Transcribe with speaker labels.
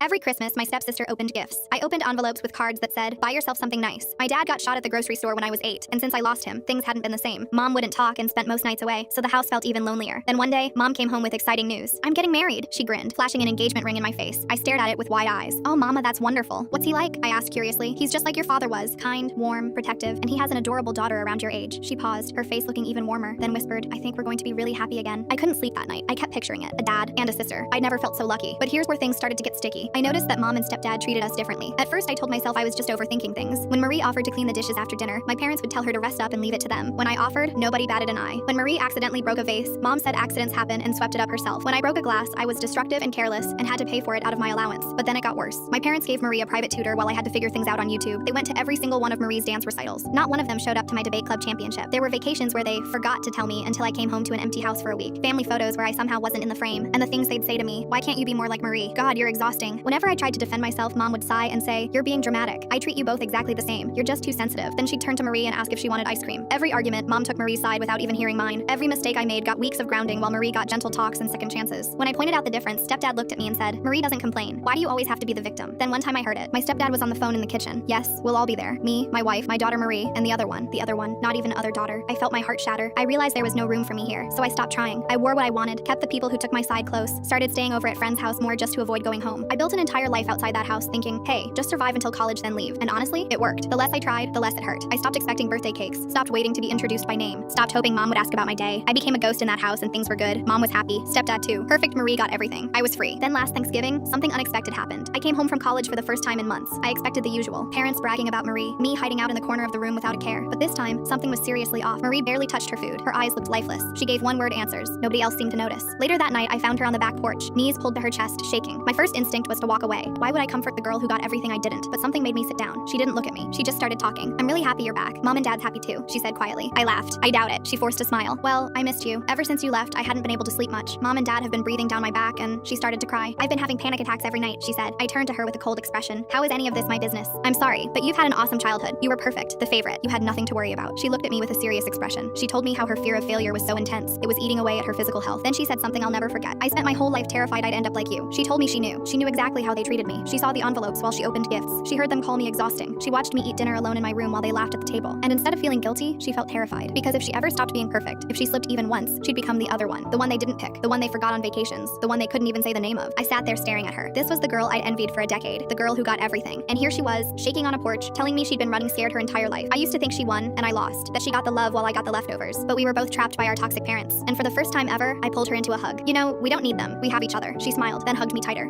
Speaker 1: Every Christmas, my stepsister opened gifts. I opened envelopes with cards that said, "Buy yourself something nice." My dad got shot at the grocery store when I was 8, and since I lost him, things hadn't been the same. Mom wouldn't talk and spent most nights away, so the house felt even lonelier. Then one day, Mom came home with exciting news. "I'm getting married," she grinned, flashing an engagement ring in my face. I stared at it with wide eyes. "Oh, Mama, that's wonderful. What's he like?" I asked curiously. "He's just like your father was, kind, warm, protective, and he has an adorable daughter around your age." She paused, her face looking even warmer, then whispered, "I think we're going to be really happy again." I couldn't sleep that night. I kept picturing it, a dad and a sister. I'd never felt so lucky. But here's where things started to get sticky. I noticed that Mom and stepdad treated us differently. At first, I told myself I was just overthinking things. When Marie offered to clean the dishes after dinner, my parents would tell her to rest up and leave it to them. When I offered, nobody batted an eye. When Marie accidentally broke a vase, Mom said accidents happen and swept it up herself. When I broke a glass, I was destructive and careless and had to pay for it out of my allowance. But then it got worse. My parents gave Marie a private tutor while I had to figure things out on YouTube. They went to every single one of Marie's dance recitals. Not one of them showed up to my debate club championship. There were vacations where they forgot to tell me until I came home to an empty house for a week. Family photos where I somehow wasn't in the frame. And the things they'd say to me, "Why can't you be more like Marie? God, you're exhausting." Whenever I tried to defend myself, Mom would sigh and say, "You're being dramatic. I treat you both exactly the same. You're just too sensitive." Then she'd turn to Marie and ask if she wanted ice cream. Every argument, Mom took Marie's side without even hearing mine. Every mistake I made got weeks of grounding while Marie got gentle talks and second chances. When I pointed out the difference, stepdad looked at me and said, "Marie doesn't complain. Why do you always have to be the victim?" Then one time I heard it. My stepdad was on the phone in the kitchen. "Yes, we'll all be there. Me, my wife, my daughter Marie, and the other one, not even other daughter." I felt my heart shatter. I realized there was no room for me here, so I stopped trying. I wore what I wanted, kept the people who took my side close, started staying over at friends' house more just to avoid going home. I built an entire life outside that house thinking, hey, just survive until college then leave. And honestly, it worked. The less I tried, the less it hurt. I stopped expecting birthday cakes, stopped waiting to be introduced by name, stopped hoping Mom would ask about my day. I became a ghost in that house and things were good. Mom was happy, stepdad too. Perfect Marie got everything. I was free. Then last Thanksgiving, something unexpected happened. I came home from college for the first time in months. I expected the usual. Parents bragging about Marie, me hiding out in the corner of the room without a care. But this time, something was seriously off. Marie barely touched her food. Her eyes looked lifeless. She gave one-word answers. Nobody else seemed to notice. Later that night, I found her on the back porch, knees pulled to her chest, shaking. My first instinct was to walk away. Why would I comfort the girl who got everything I didn't? But something made me sit down. She didn't look at me. She just started talking. "I'm really happy you're back. Mom and Dad's happy too," she said quietly. I laughed. "I doubt it." She forced a smile. "Well, I missed you. Ever since you left, I hadn't been able to sleep much. Mom and Dad have been breathing down my back," and she started to cry. "I've been having panic attacks every night," she said. I turned to her with a cold expression. "How is any of this my business? I'm sorry, but you've had an awesome childhood. You were perfect, the favorite. You had nothing to worry about." She looked at me with a serious expression. She told me how her fear of failure was so intense. It was eating away at her physical health. Then she said something I'll never forget. "I spent my whole life terrified I'd end up like you." She told me she knew. She knew exactly how they treated me. She saw the envelopes while she opened gifts. She heard them call me exhausting. She watched me eat dinner alone in my room while they laughed at the table. And instead of feeling guilty, she felt terrified. Because if she ever stopped being perfect, if she slipped even once, she'd become the other one. The one they didn't pick. The one they forgot on vacations. The one they couldn't even say the name of. I sat there staring at her. This was the girl I'd envied for a decade. The girl who got everything. And here she was, shaking on a porch, telling me she'd been running scared her entire life. I used to think she won, and I lost. That she got the love while I got the leftovers. But we were both trapped by our toxic parents. And for the first time ever, I pulled her into a hug. "You know, we don't need them. We have each other." She smiled, then hugged me tighter.